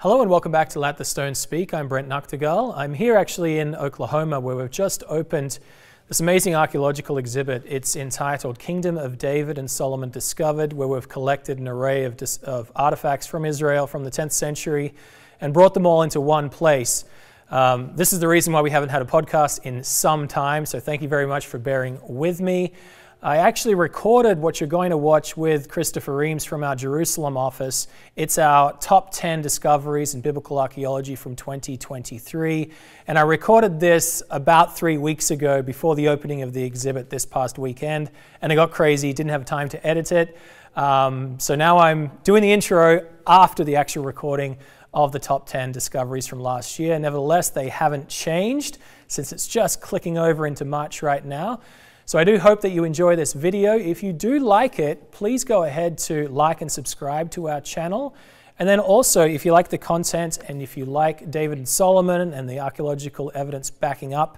Hello and welcome back to Let the Stone Speak. I'm Brent Nagtegaal. I'm here actually in Oklahoma where we've just opened this amazing archaeological exhibit. It's entitled Kingdom of David and Solomon Discovered, where we've collected an array of artifacts from Israel from the 10th century and brought them all into one place. This is the reason why we haven't had a podcast in some time, so thank you very much for bearing with me. I actually recorded what you're going to watch with Christopher Eames from our Jerusalem office. It's our top 10 discoveries in biblical archaeology from 2023. And I recorded this about 3 weeks ago before the opening of the exhibit this past weekend. And it got crazy, didn't have time to edit it. So now I'm doing the intro after the actual recording of the top 10 discoveries from last year. Nevertheless, they haven't changed since it's just clicking over into March right now. So I do hope that you enjoy this video. If you do like it, please go ahead to like and subscribe to our channel. And then also, if you like the content and if you like David and Solomon and the archaeological evidence backing up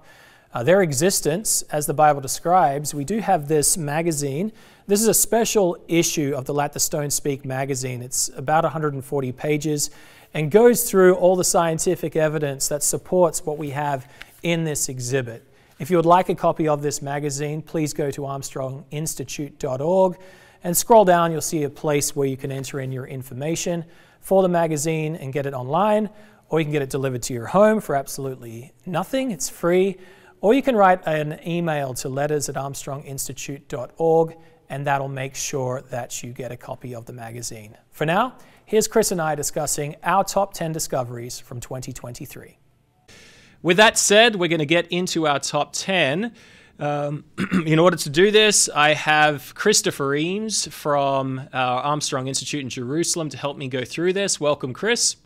their existence, as the Bible describes, we do have this magazine. This is a special issue of the Let the Stone Speak magazine. It's about 140 pages and goes through all the scientific evidence that supports what we have in this exhibit. If you would like a copy of this magazine, please go to armstronginstitute.org and scroll down. You'll see a place where you can enter in your information for the magazine and get it online, or you can get it delivered to your home for absolutely nothing. It's free. Or you can write an email to letters@armstronginstitute.org, and that'll make sure that you get a copy of the magazine. For now, here's Chris and I discussing our top 10 discoveries from 2023. With that said, we're going to get into our top 10. In order to do this, I have Christopher Eames from our Armstrong Institute in Jerusalem to help me go through this. Welcome, Chris.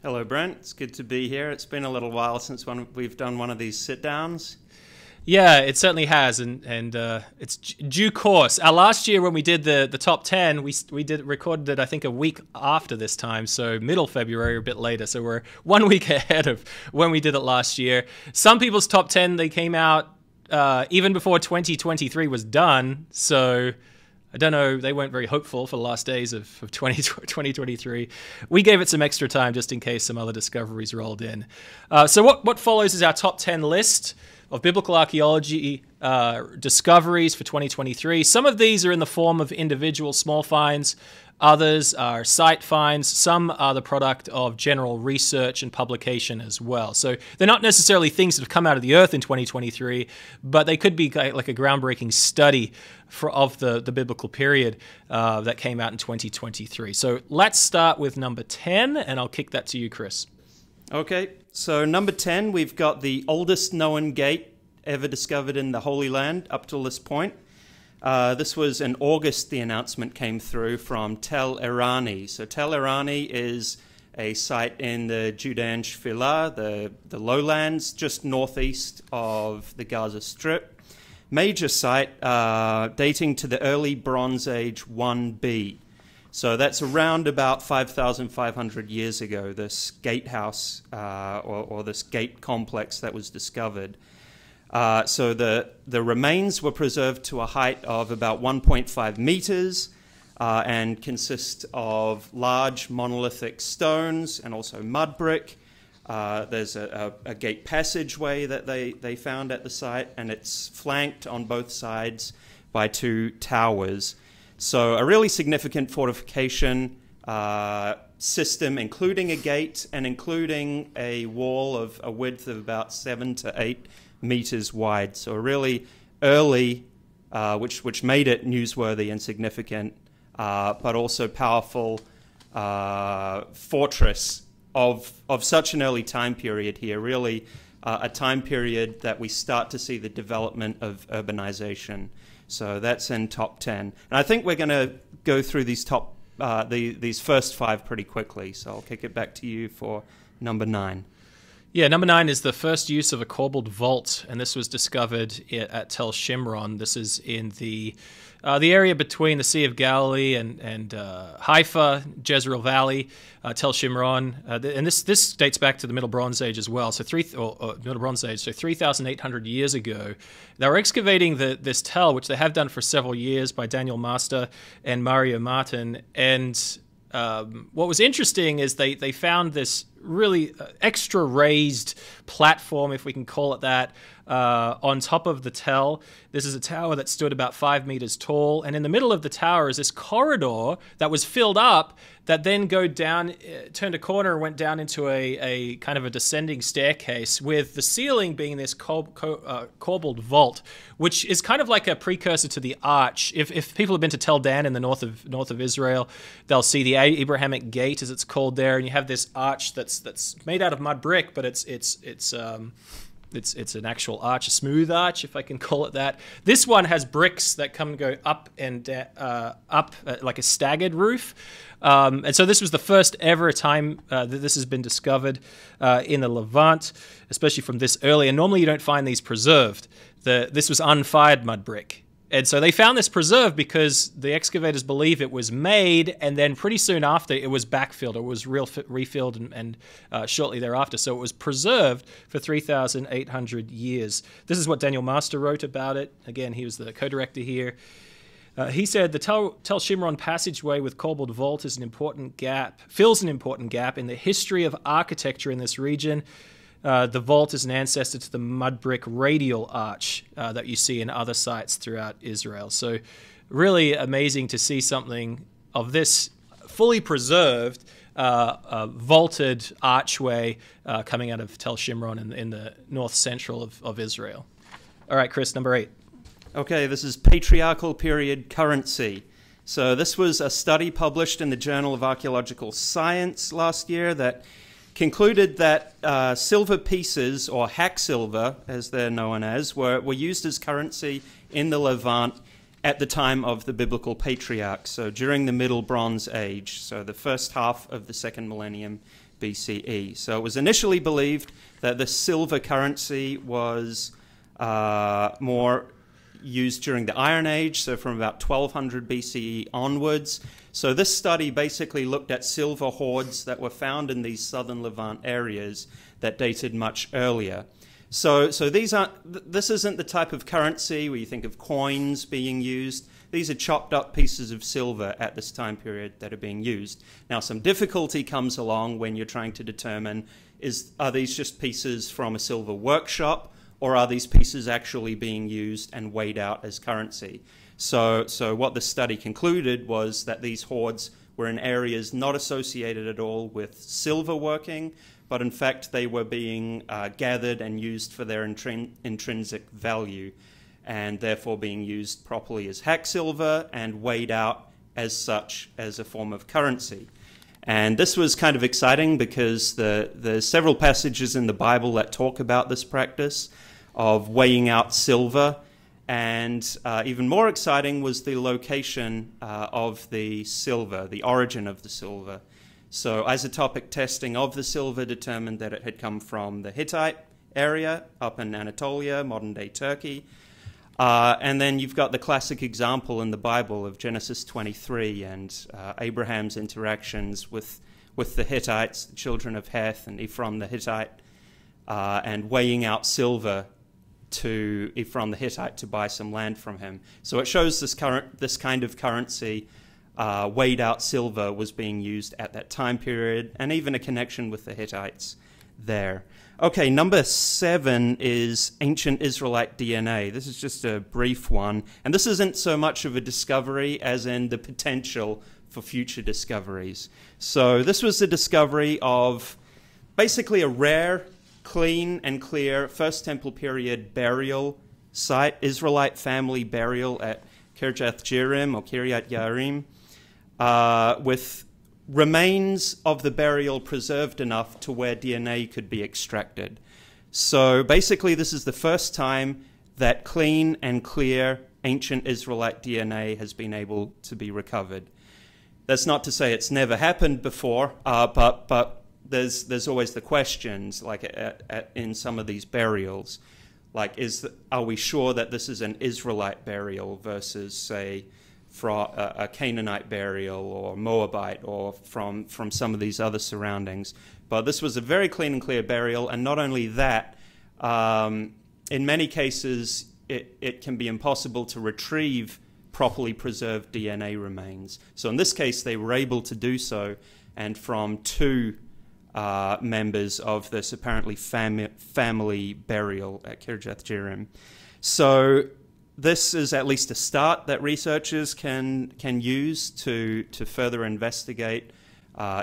Hello, Brent. It's good to be here. It's been a little while since we've done one of these sit-downs. Yeah, it certainly has, and it's due course. Last year when we did the top 10, we recorded it, I think, a week after this time, so middle February, a bit later. So we're 1 week ahead of when we did it last year. Some people's top 10, they came out even before 2023 was done, so I don't know, they weren't very hopeful for the last days of 2023. We gave it some extra time just in case some other discoveries rolled in. So what follows is our top 10 list of biblical archaeology discoveries for 2023. Some of these are in the form of individual small finds. Others are site finds. Some are the product of general research and publication as well. So they're not necessarily things that have come out of the earth in 2023, but they could be like a groundbreaking study of the biblical period that came out in 2023. So let's start with number 10, and I'll kick that to you, Chris. Okay, so number 10, we've got the oldest known gate ever discovered in the Holy Land up till this point. This was in August, the announcement came through from Tel Irani. So Tel Irani is a site in the Judean Shephelah, the lowlands, just northeast of the Gaza Strip. Major site dating to the early Bronze Age 1B. So that's around about 5,500 years ago, this gatehouse or this gate complex that was discovered. So the remains were preserved to a height of about 1.5 meters and consist of large monolithic stones and also mud brick. There's a gate passageway that they found at the site, and it's flanked on both sides by 2 towers. So a really significant fortification system, including a gate and including a wall of a width of about 7 to 8 meters wide. So a really early, which made it newsworthy and significant, but also powerful fortress of such an early time period here. Really a time period that we start to see the development of urbanization. So that's in top 10. And I think we're going to go through these these first 5 pretty quickly. So I'll kick it back to you for number 9. Yeah, number 9 is the first use of a cobbled vault, and this was discovered at Tel Shimron. This is in the area between the Sea of Galilee and Haifa, Jezreel Valley, Tel Shimron, and this dates back to the Middle Bronze Age as well. So Middle Bronze Age, so 3,800 years ago, they were excavating this tell, which they have done for several years by Daniel Master and Mario Martin, and what was interesting is they found this really extra raised platform, if we can call it that, on top of the Tel. This is a tower that stood about 5 meters tall, and in the middle of the tower is this corridor that was filled up that then turned a corner and went down into a kind of a descending staircase, with the ceiling being this corbelled vault, which is kind of like a precursor to the arch. If people have been to Tel Dan in the north of Israel, they'll see the Abrahamic Gate, as it's called there, and you have this arch that's made out of mud brick, but it's an actual arch, a smooth arch, if I can call it that. This one has bricks that go up and up like a staggered roof. And so this was the first ever time that this has been discovered in the Levant, especially from this early. And normally you don't find these preserved. This was unfired mud brick. And so they found this preserved because the excavators believe it was made, and then pretty soon after it was backfilled, or it was refilled and shortly thereafter. So it was preserved for 3,800 years. This is what Daniel Master wrote about it. Again, he was the co-director here. He said the Tel Shimron passageway with corbelled vault fills an important gap in the history of architecture in this region. The vault is an ancestor to the mud brick radial arch that you see in other sites throughout Israel. So really amazing to see something of this fully preserved vaulted archway coming out of Tel Shimron in the north central of Israel. All right, Chris, number 8. Okay, this is Patriarchal Period Currency. So this was a study published in the Journal of Archaeological Science last year that concluded that silver pieces, or hack silver as they're known as, were used as currency in the Levant at the time of the biblical patriarchs, so during the Middle Bronze Age, so the first half of the 2nd millennium BCE. So it was initially believed that the silver currency was more used during the Iron Age, so from about 1200 BCE onwards. So this study basically looked at silver hoards that were found in these southern Levant areas that dated much earlier. So this isn't the type of currency where you think of coins being used. These are chopped up pieces of silver at this time period that are being used. Now, some difficulty comes along when you're trying to determine, are these just pieces from a silver workshop, or are these pieces actually being used and weighed out as currency? So what the study concluded was that these hoards were in areas not associated at all with silver working, but in fact they were being gathered and used for their intrinsic value, and therefore being used properly as hack silver and weighed out as such as a form of currency. And this was kind of exciting because there's several passages in the Bible that talk about this practice of weighing out silver, and even more exciting was the location of the silver, the origin of the silver. So isotopic testing of the silver determined that it had come from the Hittite area up in Anatolia, modern-day Turkey. And then you've got the classic example in the Bible of Genesis 23 and Abraham's interactions with the Hittites, the children of Heth and Ephron the Hittite, and weighing out silver to Ephron the Hittite to buy some land from him. So it shows this kind of currency, weighed out silver, was being used at that time period, and even a connection with the Hittites there. Okay, number 7 is ancient Israelite DNA. This is just a brief one, and this isn't so much of a discovery as in the potential for future discoveries. So this was the discovery of basically a rare, clean and clear First Temple period burial site, Israelite family burial at Kirjath Jearim or Kiryat Yarim, with remains of the burial preserved enough to where DNA could be extracted. So basically this is the first time that clean and clear ancient Israelite DNA has been able to be recovered. That's not to say it's never happened before, but there's always the questions, like in some of these burials, like are we sure that this is an Israelite burial versus, say, a Canaanite burial or Moabite or from some of these other surroundings? But this was a very clean and clear burial, and not only that, in many cases it can be impossible to retrieve properly preserved DNA remains. So in this case, they were able to do so, and from 2 members of this apparently family burial at Kirjath Jearim. So this is at least a start that researchers can use to further investigate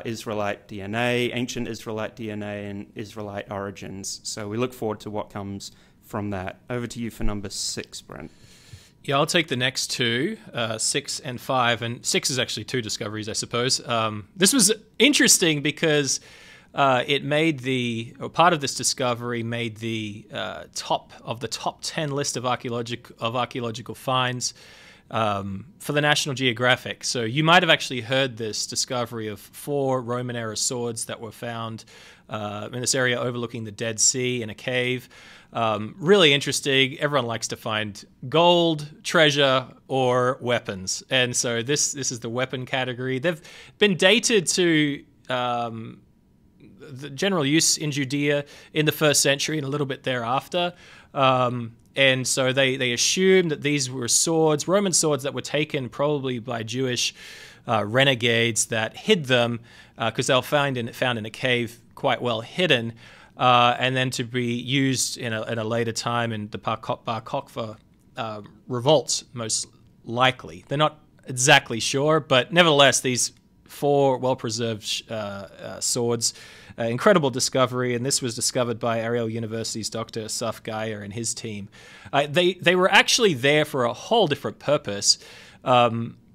Israelite DNA, ancient Israelite DNA, and Israelite origins. So we look forward to what comes from that. Over to you for number 6, Brent. Yeah, I'll take the next 2, 6 and 5. And 6 is actually 2 discoveries, I suppose. This was interesting because it made part of this discovery made the top 10 list of archaeological finds for the National Geographic. So you might have actually heard this discovery of 4 Roman era swords that were found in this area overlooking the Dead Sea in a cave. Really interesting. Everyone likes to find gold, treasure, or weapons. And so this is the weapon category. They've been dated to the general use in Judea in the 1st century and a little bit thereafter. And so they assumed that these were swords, Roman swords that were taken probably by Jewish renegades that hid them because they were found in a cave quite well hidden, and then to be used in a later time in the Bar Kokhba revolts, most likely. They're not exactly sure, but nevertheless, these 4 well-preserved swords, incredible discovery, and this was discovered by Ariel University's Dr. Asaf Geyer and his team. They were actually there for a whole different purpose.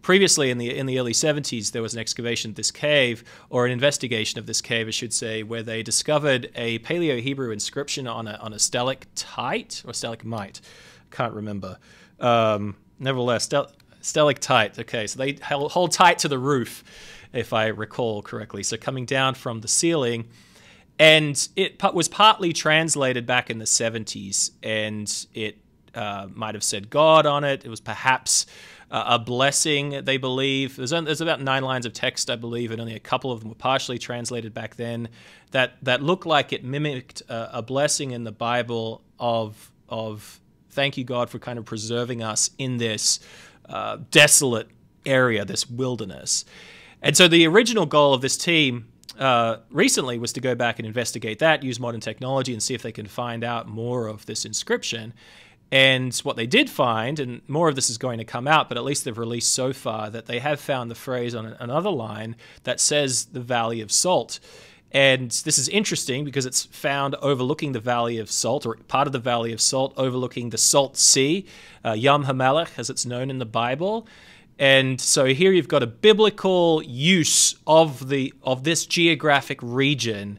Previously, in the early 70s, there was an excavation of this cave, or an investigation of this cave, I should say, where they discovered a Paleo-Hebrew inscription on a stalactite or stalagmite. Can't remember. Nevertheless, stalactite. Okay, so they hold tight to the roof, if I recall correctly. So coming down from the ceiling, and it was partly translated back in the 70s, and it might have said God on it. It was perhaps a blessing, they believe. There's about 9 lines of text, I believe, and only a couple of them were partially translated back then, that looked like it mimicked a blessing in the Bible of thank you, God, for kind of preserving us in this desolate area, this wilderness. And so the original goal of this team recently was to go back and investigate that, use modern technology, and see if they can find out more of this inscription. And what they did find, and more of this is going to come out, but at least they've released so far, that they have found the phrase on another line that says the Valley of Salt. And this is interesting because it's found overlooking the Valley of Salt, or part of the Valley of Salt, overlooking the Salt Sea, Yam HaMelech, as it's known in the Bible. And so here you've got a biblical use of this geographic region,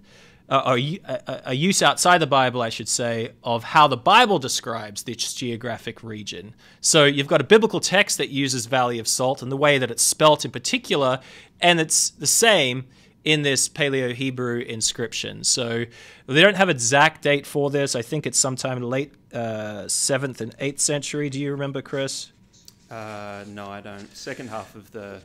a use outside the Bible, I should say, of how the Bible describes this geographic region. So you've got a biblical text that uses Valley of Salt and the way that it's spelt in particular, and it's the same in this Paleo-Hebrew inscription. So they don't have an exact date for this. I think it's sometime in late 7th and 8th century. Do you remember, Chris? No, I don't. Second half of the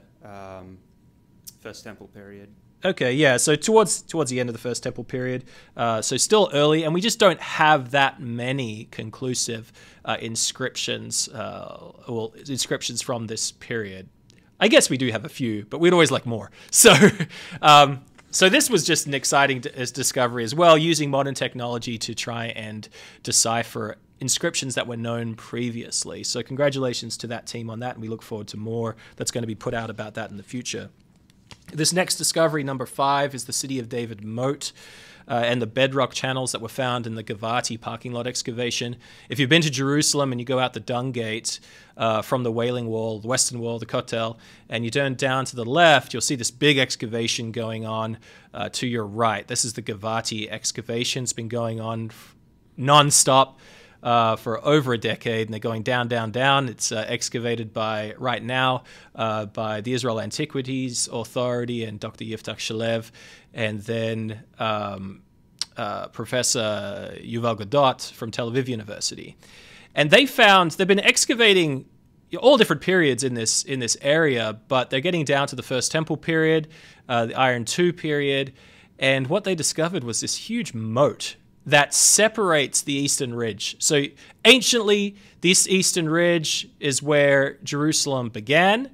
First Temple period. Okay, yeah, so towards the end of the First Temple period, so still early, and we just don't have that many conclusive inscriptions, inscriptions from this period. I guess we do have a few, but we'd always like more. So, so this was just an exciting discovery as well, using modern technology to try and decipher inscriptions that were known previously. So congratulations to that team on that, and we look forward to more that's going to be put out about that in the future. This next discovery, number 5, is the City of David moat and the bedrock channels that were found in the Givati parking lot excavation. If you've been to Jerusalem and you go out the Dung Gate from the Wailing Wall, the Western Wall, the Kotel, and you turn down to the left, you'll see this big excavation going on to your right. This is the Givati excavation. It's been going on non-stop for over a decade, and they're going down, down, down. It's excavated right now by the Israel Antiquities Authority and Dr. Yiftach Shalev, and then Professor Yuval Gadot from Tel Aviv University. And they've been excavating all different periods in this area, but they're getting down to the First Temple period, the Iron II period, and what they discovered was this huge moat. that separates the eastern ridge. So anciently, this eastern ridge is where Jerusalem began.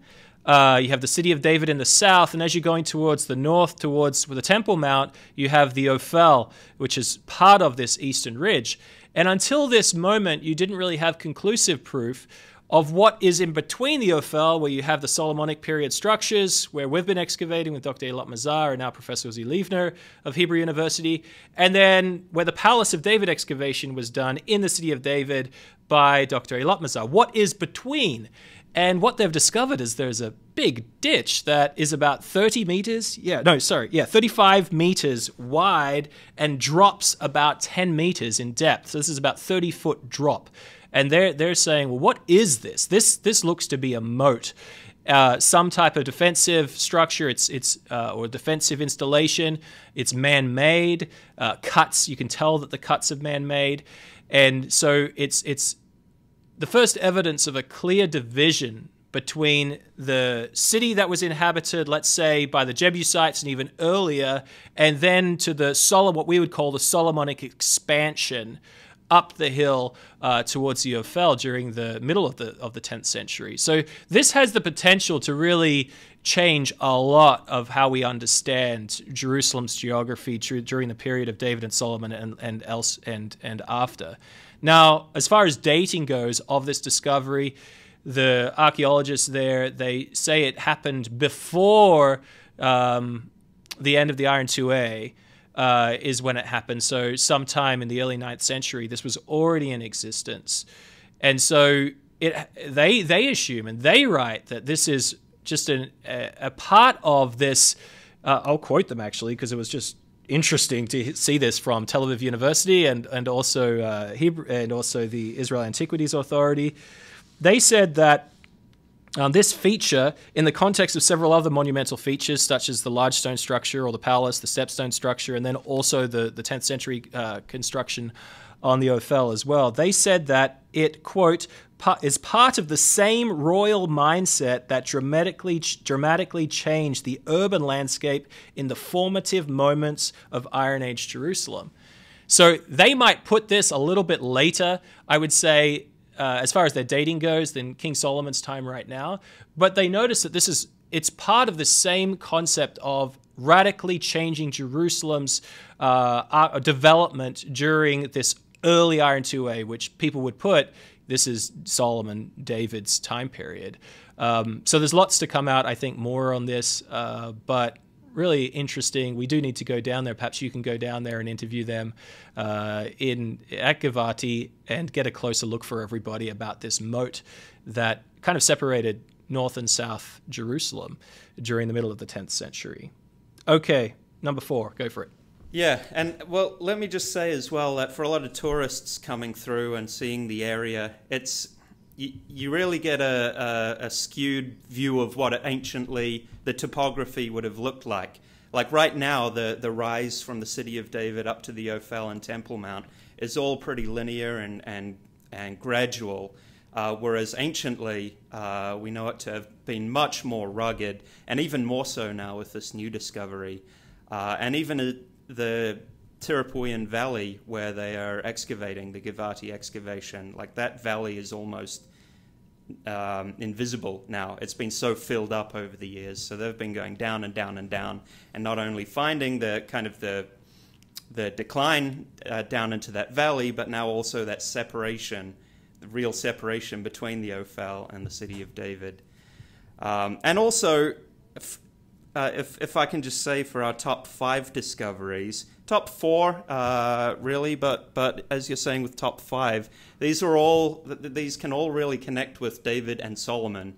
You have the city of David in the south, and as you're going towards the north, towards the Temple Mount, you have the Ophel, which is part of this eastern ridge. And until this moment, you didn't really have conclusive proof of what is in between the Ophel, where you have the Solomonic period structures, where we've been excavating with Dr. Eilat Mazar and now Professor Uzi Lievner of Hebrew University, and then where the Palace of David excavation was done in the city of David by Dr. Eilat Mazar. What is between? And what they've discovered is there's a big ditch that is about 35 meters wide and drops about 10 meters in depth. So this is about 30-foot drop. And they're saying, well, what is this? This looks to be a moat, some type of defensive structure. Or defensive installation. It's man-made. Cuts, you can tell that the cuts are man-made, and so it's the first evidence of a clear division between the city that was inhabited, let's say, by the Jebusites and even earlier, and then to what we would call the Solomonic expansion up the hill towards the Ophel during the middle of the 10th century. So this has the potential to really change a lot of how we understand Jerusalem's geography during the period of David and Solomon and after. Now, as far as dating goes of this discovery, the archaeologists there, they say it happened before the end of the Iron 2A. Is when it happened. So sometime in the early 9th century, this was already in existence. And so they assume and they write that this is just a part of this. I'll quote them actually, because it was just interesting to see this from Tel Aviv University and also Hebrew and also the Israel Antiquities Authority. They said that this feature, in the context of several other monumental features, such as the large stone structure or the palace, the stepstone structure, and then also the 10th century construction on the Ophel as well, they said that it, quote, is part of the same royal mindset that dramatically changed the urban landscape in the formative moments of Iron Age Jerusalem. So they might put this a little bit later, I would say, as far as their dating goes, than King Solomon's time right now. But they notice that it's part of the same concept of radically changing Jerusalem's development during this early Iron 2A, which people would put, this is Solomon, David's time period. So there's lots to come out, I think, more on this, but really interesting. We do need to go down there. Perhaps you can go down there and interview them at Givati and get a closer look for everybody about this moat that kind of separated North and South Jerusalem during the middle of the 10th century. Okay, number 4, go for it. Yeah, and well, let me just say as well that for a lot of tourists coming through and seeing the area, you really get a skewed view of what anciently the topography would have looked like. Like right now, the rise from the city of David up to the Ophel and Temple Mount is all pretty linear and gradual, whereas anciently we know it to have been much more rugged, and even more so now with this new discovery. And even the Tirapuyan Valley, where they are excavating, the Givati excavation, like that valley is almost invisible now. It's been so filled up over the years, so they've been going down and down and down, and not only finding the kind of the decline down into that valley, but now also that separation, the real separation between the Ophel and the city of David. And also, if I can just say, for our top 5 discoveries, top 4 really, but as you're saying with top 5, these can all really connect with David and Solomon,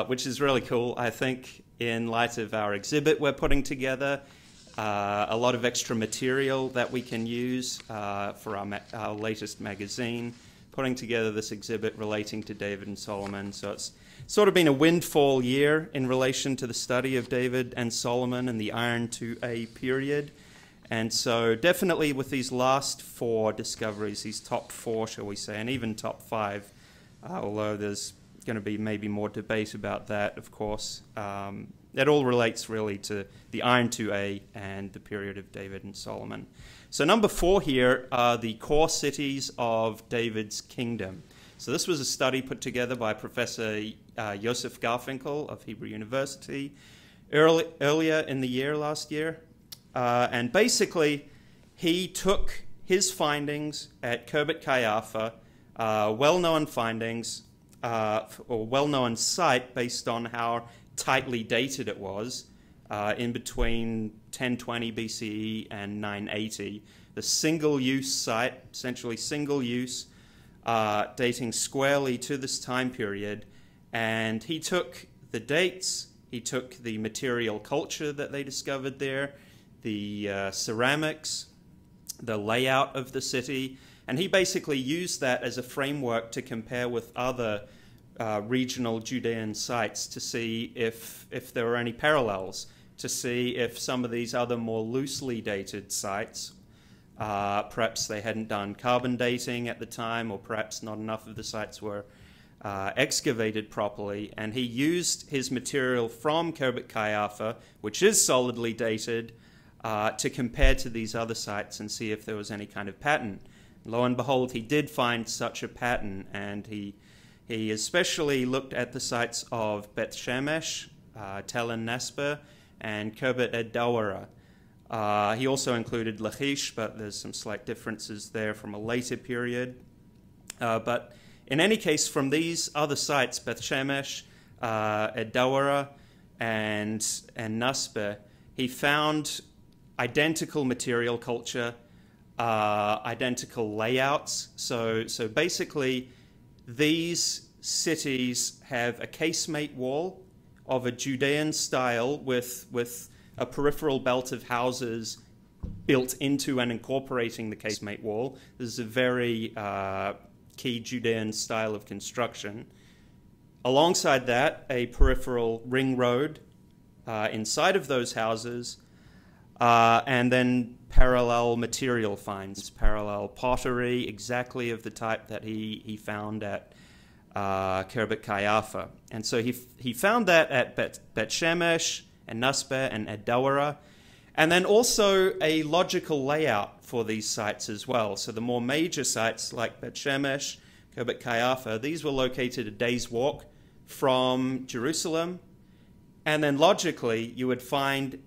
which is really cool. I think in light of our exhibit we're putting together, a lot of extra material that we can use for our latest magazine, putting together this exhibit relating to David and Solomon. So it's sort of been a windfall year in relation to the study of David and Solomon and the Iron 2A period. And so definitely with these last 4 discoveries, these top 4, shall we say, and even top 5, although there's going to be maybe more debate about that, of course, That all relates really to the Iron 2A and the period of David and Solomon. So number 4 here are the core cities of David's kingdom. So this was a study put together by Professor Joseph Garfinkel of Hebrew University earlier in the year, last year. And basically, he took his findings at Khirbet Qeiyafa, well-known findings, or well-known site based on how tightly dated it was, in between 1020 BCE and 980. The single-use site, essentially single-use, dating squarely to this time period. And he took the dates, he took the material culture that they discovered there, the ceramics, the layout of the city, and he basically used that as a framework to compare with other regional Judean sites to see if there were any parallels, to see if some of these other more loosely dated sites, perhaps they hadn't done carbon dating at the time, or perhaps not enough of the sites were excavated properly, and he used his material from Khirbet Qeiyafa, which is solidly dated, to compare to these other sites and see if there was any kind of pattern. Lo and behold, he did find such a pattern, and he especially looked at the sites of Beth Shemesh, Tel Nasper, and Khirbet Dawara. He also included Lachish, but there's some slight differences there from a later period. But in any case, from these other sites, Beth Shemesh, Dawara, and Nasper, he found identical material culture, identical layouts. So basically, these cities have a casemate wall of a Judean style with a peripheral belt of houses built into and incorporating the casemate wall. This is a very key Judean style of construction. Alongside that, a peripheral ring road inside of those houses, and then parallel material finds, parallel pottery, exactly of the type that he found at Khirbet Qeiyafa. And so he found that at Bet Shemesh and Nasper and Dawara, and then also a logical layout for these sites as well. So the more major sites like Bet Shemesh, Khirbet Qeiyafa, these were located a day's walk from Jerusalem, and then logically you would find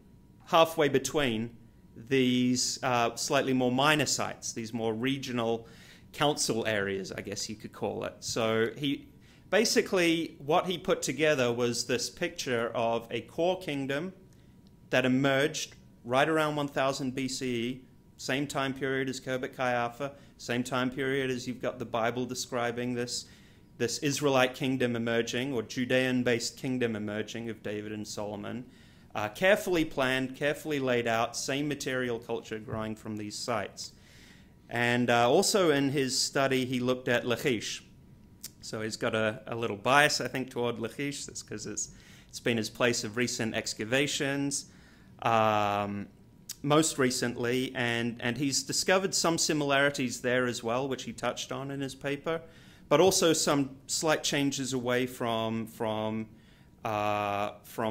halfway between these slightly more minor sites, these more regional council areas, I guess you could call it. So he basically, what he put together was this picture of a core kingdom that emerged right around 1000 BCE, same time period as Khirbet Qeiyafa, same time period as you've got the Bible describing this Israelite kingdom emerging, or Judean-based kingdom emerging of David and Solomon. Carefully planned, carefully laid out, same material culture growing from these sites. And also in his study, he looked at Lachish. So he's got a little bias, I think, toward Lachish. That's because it's been his place of recent excavations, most recently. And he's discovered some similarities there as well, which he touched on in his paper, but also some slight changes away from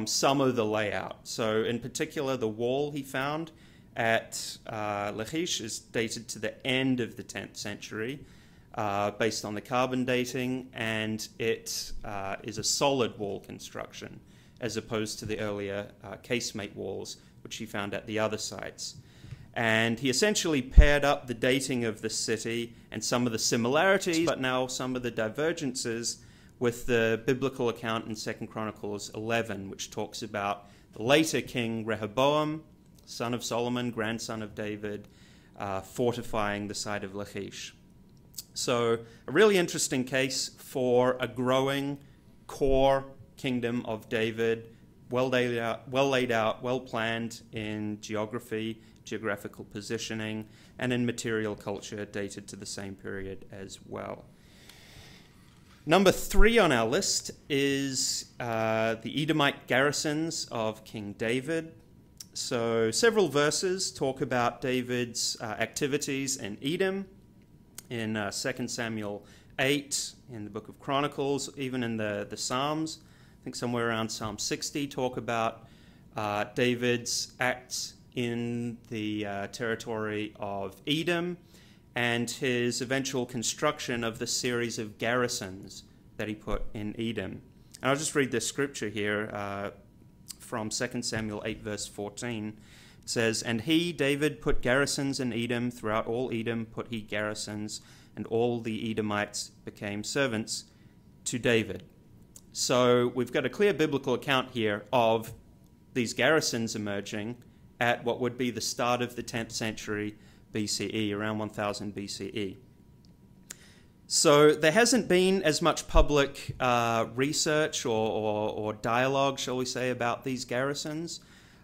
some of the layout. So in particular, the wall he found at Lachish is dated to the end of the 10th century, based on the carbon dating, and it is a solid wall construction as opposed to the earlier casemate walls, which he found at the other sites. And he essentially paired up the dating of the city and some of the similarities, but now some of the divergences, with the biblical account in 2 Chronicles 11, which talks about the later king Rehoboam, son of Solomon, grandson of David, fortifying the site of Lachish. So a really interesting case for a growing core kingdom of David, well laid out, well planned in geography, geographical positioning, and in material culture dated to the same period as well. Number 3 on our list is the Edomite Garrisons of King David. So several verses talk about David's activities in Edom, in 2 Samuel 8, in the book of Chronicles, even in the Psalms. I think somewhere around Psalm 60, talk about David's acts in the territory of Edom and his eventual construction of the series of garrisons that he put in Edom. And I'll just read this scripture here from 2 Samuel 8, verse 14. It says, "And he, David, put garrisons in Edom. Throughout all Edom put he garrisons, and all the Edomites became servants to David." So we've got a clear biblical account here of these garrisons emerging at what would be the start of the 10th century BCE, around 1000 BCE. So there hasn't been as much public research or dialogue, shall we say, about these garrisons.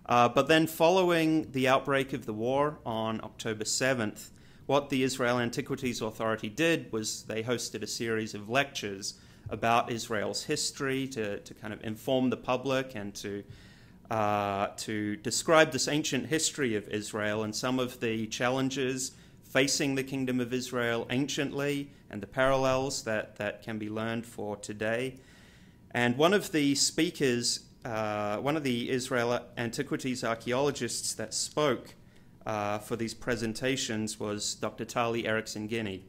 But then following the outbreak of the war on October 7th, what the Israel Antiquities Authority did was they hosted a series of lectures about Israel's history to kind of inform the public and to describe this ancient history of Israel and some of the challenges facing the Kingdom of Israel anciently and the parallels that can be learned for today. And one of the speakers, one of the Israel Antiquities archaeologists that spoke for these presentations was Dr. Tali Erickson-Guinea.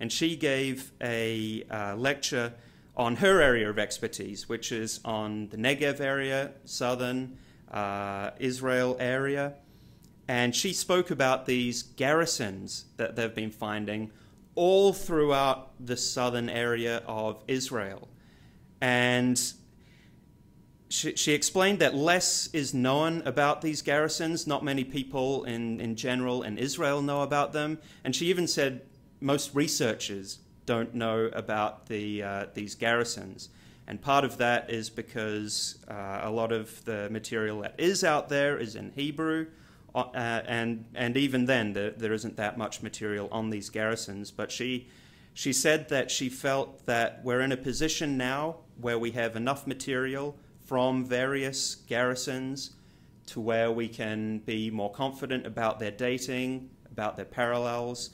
And she gave a lecture on her area of expertise, which is on the Negev area, southern Israel area. And she spoke about these garrisons that they've been finding all throughout the southern area of Israel. And she explained that less is known about these garrisons. Not many people in general in Israel know about them. And she even said most researchers don't know about these garrisons. And part of that is because a lot of the material that is out there is in Hebrew, and even then there isn't that much material on these garrisons. But she said that she felt that we're in a position now where we have enough material from various garrisons to where we can be more confident about their dating, about their parallels.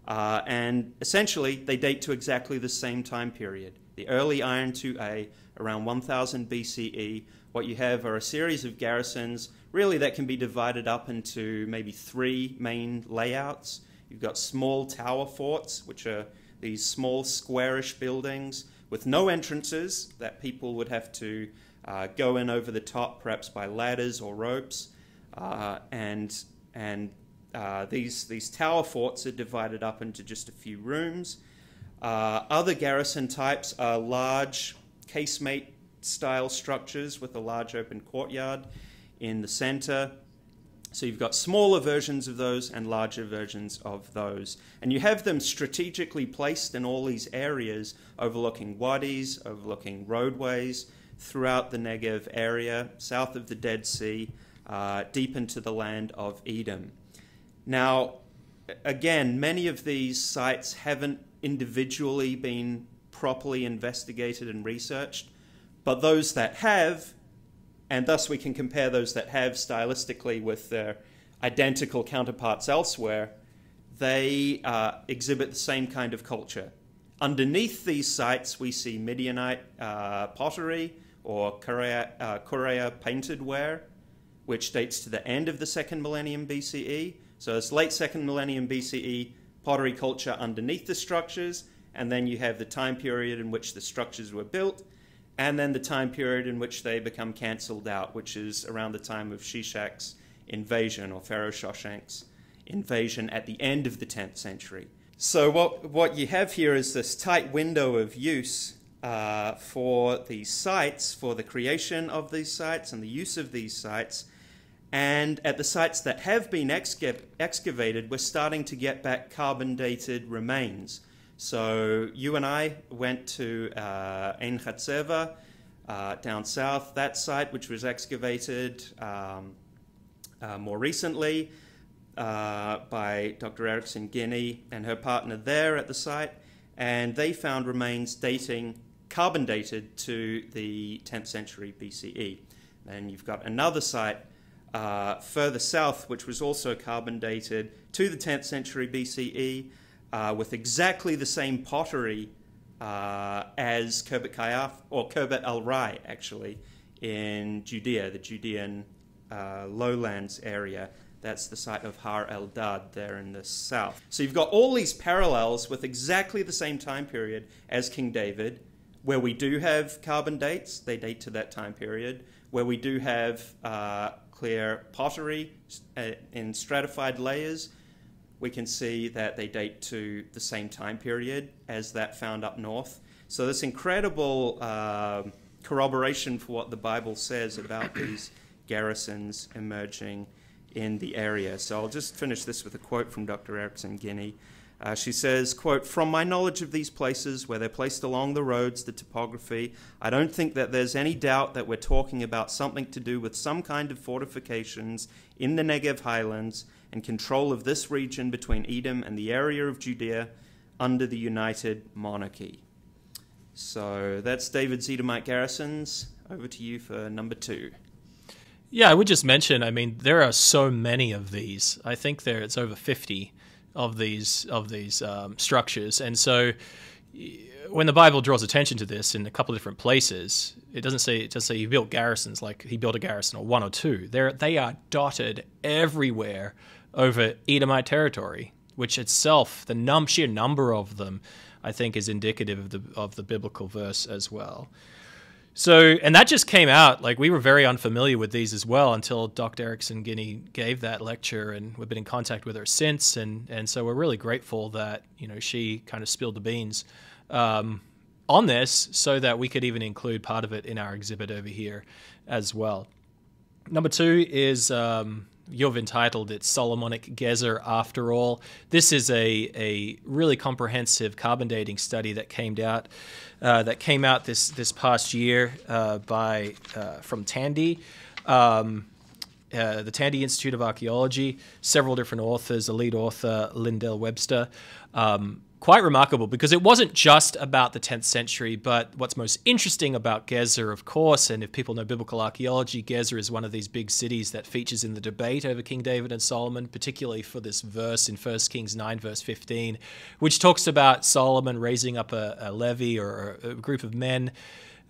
And essentially, they date to exactly the same time period. The early Iron IIA, around 1000 BCE, what you have are a series of garrisons, really that can be divided up into maybe three main layouts. You've got small tower forts, which are these small squarish buildings with no entrances that people would have to go in over the top, perhaps by ladders or ropes. These tower forts are divided up into just a few rooms. Other garrison types are large casemate-style structures with a large open courtyard in the center. So you've got smaller versions of those and larger versions of those. And you have them strategically placed in all these areas, overlooking wadis, overlooking roadways throughout the Negev area, south of the Dead Sea, deep into the land of Edom. Now, again, many of these sites haven't individually been properly investigated and researched, but those that have, and thus we can compare those that have stylistically with their identical counterparts elsewhere, they exhibit the same kind of culture. Underneath these sites, we see Midianite pottery or Korea painted ware, which dates to the end of the 2nd millennium BCE. So it's late 2nd millennium BCE, pottery culture underneath the structures, and then you have the time period in which the structures were built, and then the time period in which they become cancelled out, which is around the time of Shishak's invasion, or Pharaoh Shoshank's invasion at the end of the 10th century. So what you have here is this tight window of use for these sites, for the creation of these sites and the use of these sites. And at the sites that have been excavated, we're starting to get back carbon-dated remains. So you and I went to Ein Chatzeva down south, that site which was excavated more recently by Dr. Erickson-Guinea and her partner there at the site, and they found remains dating, carbon-dated to the 10th century BCE. Then you've got another site further south, which was also carbon dated to the 10th century BCE, with exactly the same pottery as Khirbet Qaiaf, or Khirbet al-Rai, actually, in Judea, the Judean lowlands area. That's the site of Har el-Dad there in the south. So you've got all these parallels with exactly the same time period as King David, where we do have carbon dates, they date to that time period, where we do have clear pottery in stratified layers. We can see that they date to the same time period as that found up north. So this incredible corroboration for what the Bible says about these garrisons emerging in the area. So I'll just finish this with a quote from Dr. Erickson-Guinea. She says, quote, "From my knowledge of these places, where they're placed along the roads, the topography, I don't think that there's any doubt that we're talking about something to do with some kind of fortifications in the Negev highlands and control of this region between Edom and the area of Judea under the United Monarchy." So that's David's Edomite Garrisons. Over to you for number 2. Yeah, I would just mention, I mean, there are so many of these. I think it's over 50 of these structures. And so when the Bible draws attention to this in a couple of different places, it doesn't say he built garrisons like he built a garrison or 1 or 2. They are dotted everywhere over Edomite territory, which itself, the sheer number of them, I think, is indicative of the biblical verse as well. So, and that just came out, like, we were very unfamiliar with these as well until Dr. Erickson-Guinea gave that lecture, and we've been in contact with her since, and so we're really grateful that, you know, she kind of spilled the beans on this so that we could even include part of it in our exhibit over here as well. Number 2 is, you've entitled it Solomonic Gezer After All. This is a really comprehensive carbon dating study that came out this past year from Tandy, the Tandy Institute of Archaeology. Several different authors, the lead author Lindell Webster. Quite remarkable because it wasn't just about the 10th century, but what's most interesting about Gezer, of course, and if people know biblical archaeology, Gezer is one of these big cities that features in the debate over King David and Solomon, particularly for this verse in 1 Kings 9, verse 15, which talks about Solomon raising up a levy or a group of men,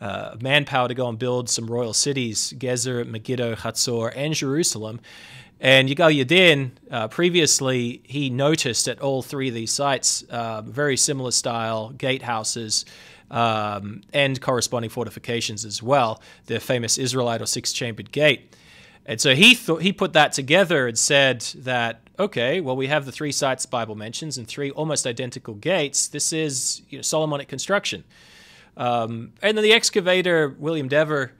manpower to go and build some royal cities, Gezer, Megiddo, Hatzor, and Jerusalem. And Yigal Yadin, previously, he noticed at all 3 of these sites very similar style gatehouses and corresponding fortifications as well, the famous Israelite or 6-chambered gate. And so he put that together and said that, okay, well, we have the 3 sites the Bible mentions and 3 almost identical gates. This is, you know, Solomonic construction. And then the excavator, William Dever,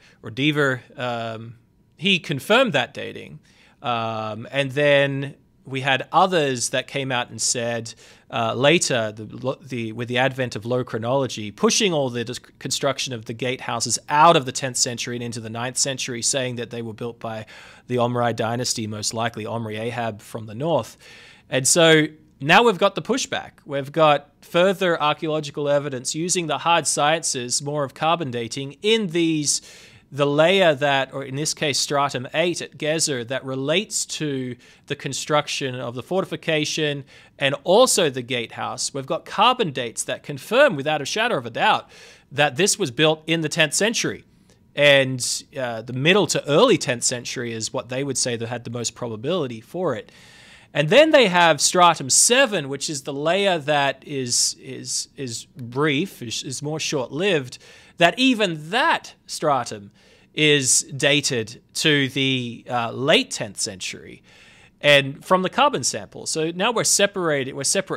he confirmed that dating. And then we had others that came out and said later, with the advent of low chronology, pushing all the construction of the gatehouses out of the 10th century and into the 9th century, saying that they were built by the Omri dynasty, most likely Omri Ahab from the north. And so now we've got the pushback. We've got further archaeological evidence using the hard sciences, more of carbon dating, in the layer that, or in this case, stratum 8 at Gezer, that relates to the construction of the fortification and also the gatehouse. We've got carbon dates that confirm, without a shadow of a doubt, that this was built in the 10th century. And the middle to early 10th century is what they would say that had the most probability for it. And then they have stratum 7, which is the layer that is brief, is more short-lived, that even that stratum is dated to the late 10th century and from the carbon sample. So now we're separate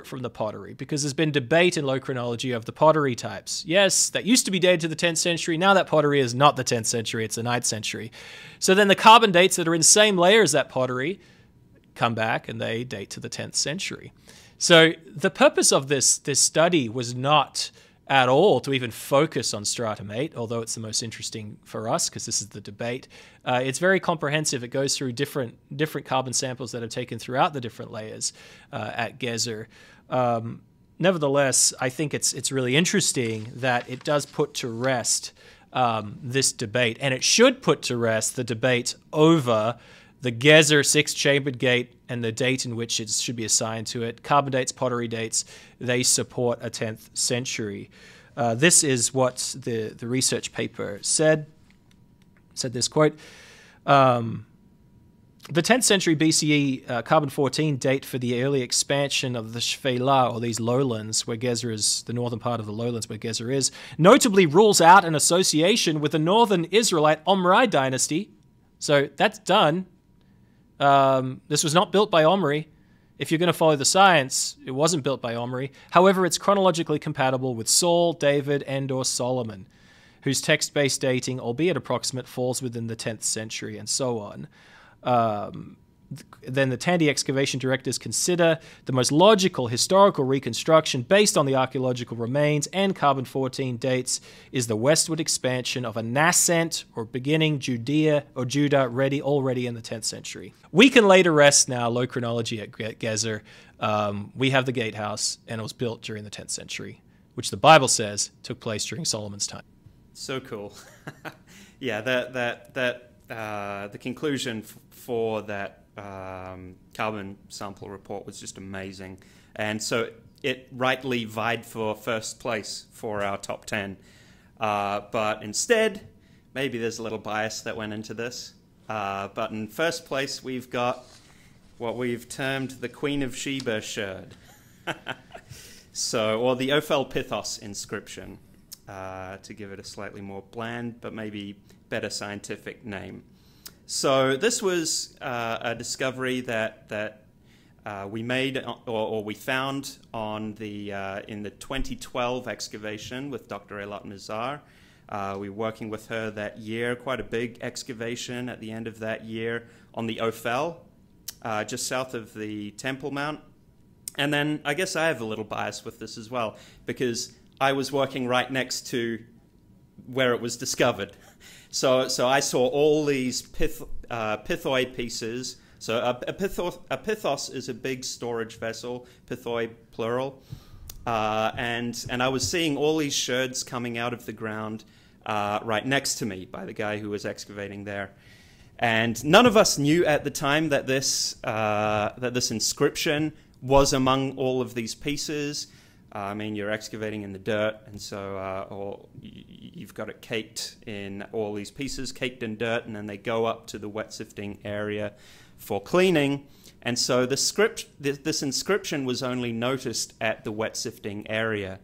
from the pottery because there's been debate in low chronology of the pottery types. Yes, that used to be dated to the 10th century. Now that pottery is not the 10th century, it's the 9th century. So then the carbon dates that are in the same layer as that pottery come back and they date to the 10th century. So the purpose of this study was not at all to even focus on stratum 8, although it's the most interesting for us because this is the debate. It's very comprehensive. It goes through different carbon samples that are taken throughout the different layers at Gezer. Nevertheless, I think it's really interesting that it does put to rest this debate, and it should put to rest the debate over the Gezer 6-chambered gate and the date in which it should be assigned to it. Carbon dates, pottery dates, they support a 10th century. This is what the research paper said. Said this quote. The 10th century BCE carbon-14 date for the early expansion of the Shfela, or these lowlands, where Gezer is, the northern part of the lowlands where Gezer is, notably rules out an association with the northern Israelite Omri dynasty. So that's done. This was not built by Omri. If you're going to follow the science, it wasn't built by Omri. However, it's chronologically compatible with Saul, David, and/or Solomon, whose text-based dating, albeit approximate, falls within the 10th century, and so on. Then the Tandy excavation directors consider the most logical historical reconstruction based on the archaeological remains and carbon-14 dates is the westward expansion of a nascent or beginning Judea or Judah already in the 10th century. We can lay to rest now low chronology at Gezer. We have the gatehouse, and it was built during the 10th century, which the Bible says took place during Solomon's time. So cool. Yeah, the conclusion for that carbon sample report was just amazing. And so it rightly vied for first place for our top 10. But instead, maybe there's a little bias that went into this. But in first place, we've got what we've termed the Queen of Sheba sherd. Or the Ophel Pithos inscription, to give it a slightly more bland but maybe better scientific name. So this was a discovery that we made or we found on in the 2012 excavation with Dr. Eilat Mazar. We were working with her that year, quite a big excavation at the end of that year on the Ophel, just south of the Temple Mount. And then I guess I have a little bias with this as well, because I was working right next to where it was discovered. So I saw all these pithoi pieces. So a pithos is a big storage vessel, pithoi plural. And I was seeing all these sherds coming out of the ground right next to me by the guy who was excavating there. And none of us knew at the time that this inscription was among all of these pieces. I mean, you're excavating in the dirt, and so you've got it caked in all these pieces, caked in dirt, and then they go up to the wet sifting area for cleaning. And so this inscription was only noticed at the wet sifting area,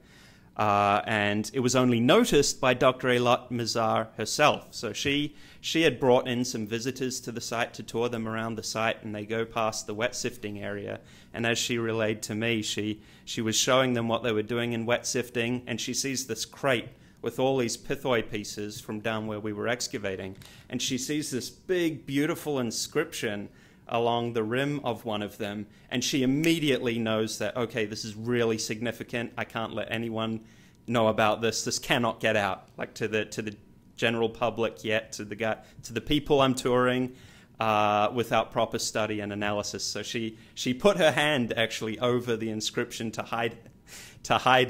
and it was only noticed by Dr. Eilat Mazar herself. So she had brought in some visitors to the site to tour them around the site, and they go past the wet sifting area. And as she relayed to me, she was showing them what they were doing in wet sifting, and she sees this crate with all these pithoi pieces from down where we were excavating. And she sees this big, beautiful inscription along the rim of one of them, and she immediately knows that, okay, this is really significant. I can't let anyone know about this. This cannot get out, like to the general public yet, to the people I'm touring, without proper study and analysis. So she put her hand actually over the inscription to hide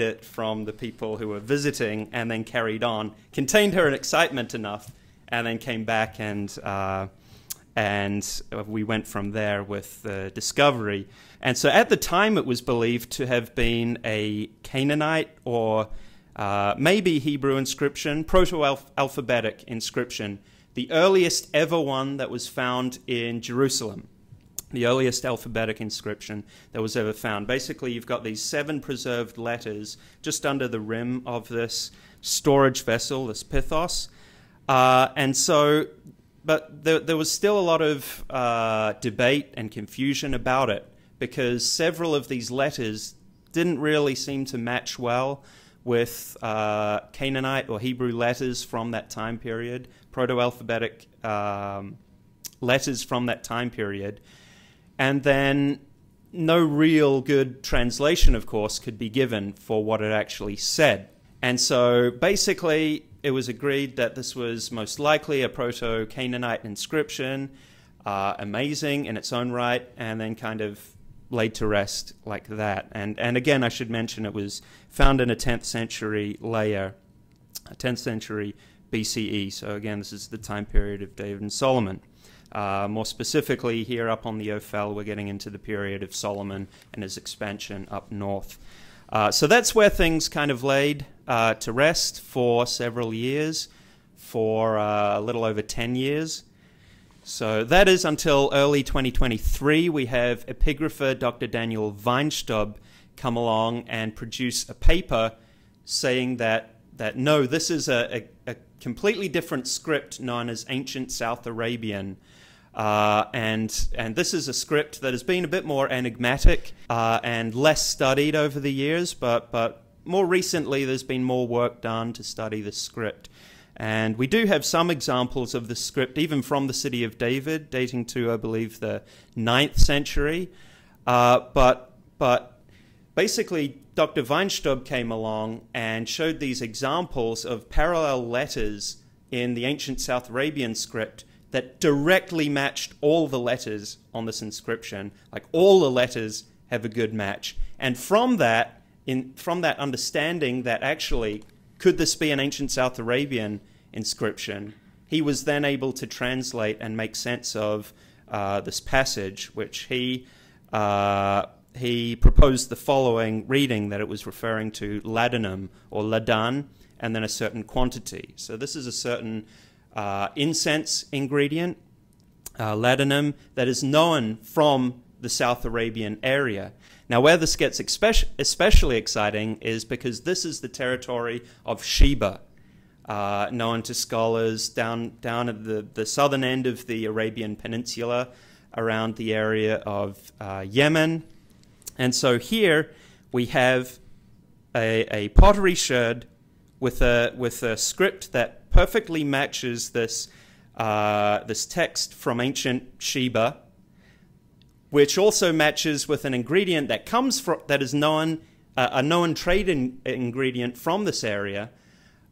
it from the people who were visiting, and then carried on, contained her excitement enough, and then came back, and we went from there with the discovery. And so at the time it was believed to have been a Canaanite or maybe Hebrew inscription, Proto Alphabetic inscription, the earliest ever one that was found in Jerusalem, the earliest alphabetic inscription that was ever found. Basically, you've got these 7 preserved letters just under the rim of this storage vessel, this pithos. But there was still a lot of debate and confusion about it, because several of these letters didn't really seem to match well with Canaanite or Hebrew letters from that time period, Proto-alphabetic letters from that time period. And then no real good translation, of course, could be given for what it actually said. And so basically it was agreed that this was most likely a Proto-Canaanite inscription, amazing in its own right, and then kind of laid to rest like that. And again, I should mention it was found in a 10th century layer, a 10th century BCE. So again, this is the time period of David and Solomon. More specifically, here up on the Ophel, we're getting into the period of Solomon and his expansion up north. So that's where things kind of laid to rest for several years, for a little over 10 years. So that is until early 2023. We have epigrapher Dr. Daniel Weinstaub come along and produce a paper saying that no, this is a completely different script known as Ancient South Arabian. And this is a script that has been a bit more enigmatic and less studied over the years, but more recently there's been more work done to study the script. And we do have some examples of the script, even from the city of David, dating to, I believe, the 9th century. But basically, Dr. Weinstaub came along and showed these examples of parallel letters in the ancient South Arabian script that directly matched all the letters on this inscription. Like, all the letters have a good match. And from that understanding that actually, could this be an ancient South Arabian inscription, he was then able to translate and make sense of this passage, which he proposed the following reading, that it was referring to ladanum or ladan, and then a certain quantity. So this is a certain incense ingredient, ladanum, that is known from the South Arabian area. Now, where this gets especially exciting is because this is the territory of Sheba, known to scholars down at the southern end of the Arabian Peninsula, around the area of Yemen. And so here we have a pottery shard with a script that perfectly matches this text from ancient Sheba, which also matches with an ingredient that comes from, that is known, a known trade ingredient from this area,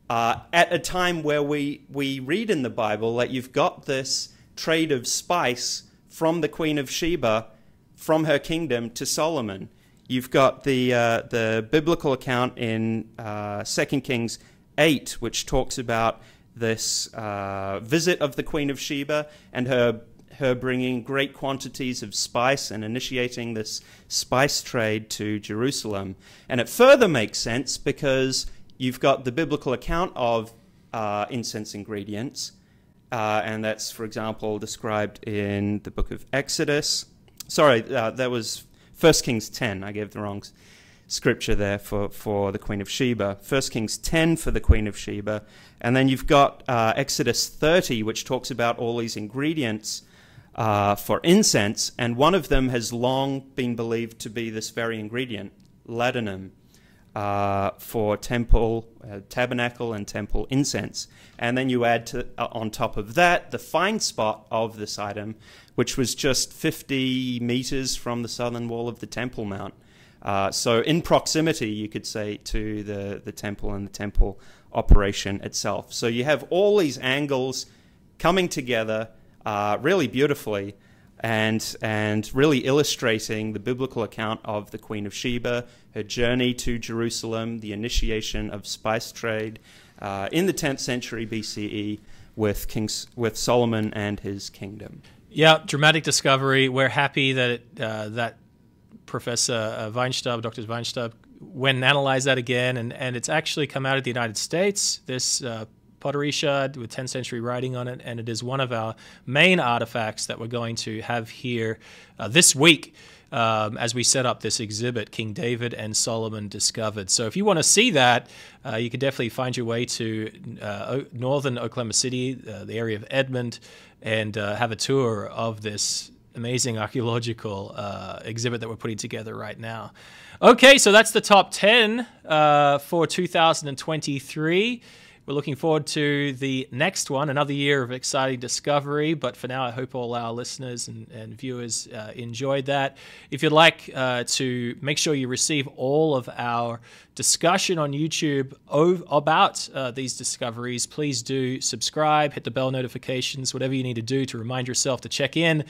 at a time where we read in the Bible that you've got this trade of spice from the Queen of Sheba, from her kingdom, to Solomon. You've got the biblical account in 2 Kings 8, which talks about this visit of the Queen of Sheba and her bringing great quantities of spice and initiating this spice trade to Jerusalem. And it further makes sense because you've got the biblical account of incense ingredients, and that's, for example, described in the book of Exodus. Sorry, that was 1 Kings 10. I gave the wrong scripture there for the Queen of Sheba. 1 Kings 10 for the Queen of Sheba. And then you've got Exodus 30, which talks about all these ingredients for incense, and one of them has long been believed to be this very ingredient, ladanum, for temple, tabernacle and temple incense. And then you add on top of that the find spot of this item, which was just 50 meters from the southern wall of the Temple Mount. So in proximity, you could say, to the temple and the temple operation itself. So you have all these angles coming together really beautifully, and really illustrating the biblical account of the Queen of Sheba, her journey to Jerusalem, the initiation of spice trade in the 10th century BCE with Solomon and his kingdom. Yeah, dramatic discovery. We're happy that that Professor Weinstaub, Dr. Weinstaub, went and analyzed that again, and it's actually come out of the United States, this Pottery Shard with 10th century writing on it, and it is one of our main artifacts that we're going to have here this week as we set up this exhibit, King David and Solomon Discovered. So if you want to see that, you can definitely find your way to northern Oklahoma City, the area of Edmond, and have a tour of this amazing archaeological exhibit that we're putting together right now. Okay, so that's the top 10 for 2023. We're looking forward to the next one, another year of exciting discovery. But for now, I hope all our listeners and viewers enjoyed that. If you'd like to make sure you receive all of our discussion on YouTube about these discoveries, please do subscribe, hit the bell notifications, whatever you need to do to remind yourself to check in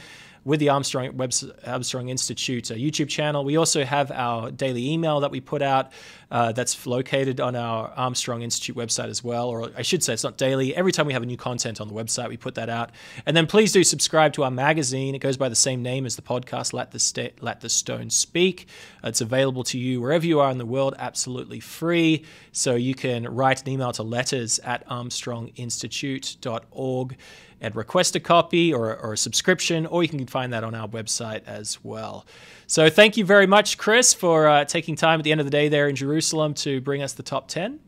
with the Armstrong Institute YouTube channel. We also have our daily email that we put out that's located on our Armstrong Institute website as well, or I should say it's not daily. Every time we have a new content on the website, we put that out. And then please do subscribe to our magazine. It goes by the same name as the podcast, Let the Stone Speak. It's available to you wherever you are in the world, absolutely free. So you can write an email to letters@armstronginstitute.org and request a copy or a subscription, or you can find that on our website as well. So thank you very much, Chris, for taking time at the end of the day there in Jerusalem to bring us the top 10.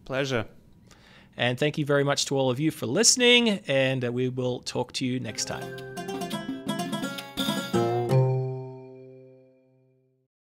Pleasure. And thank you very much to all of you for listening, and we will talk to you next time.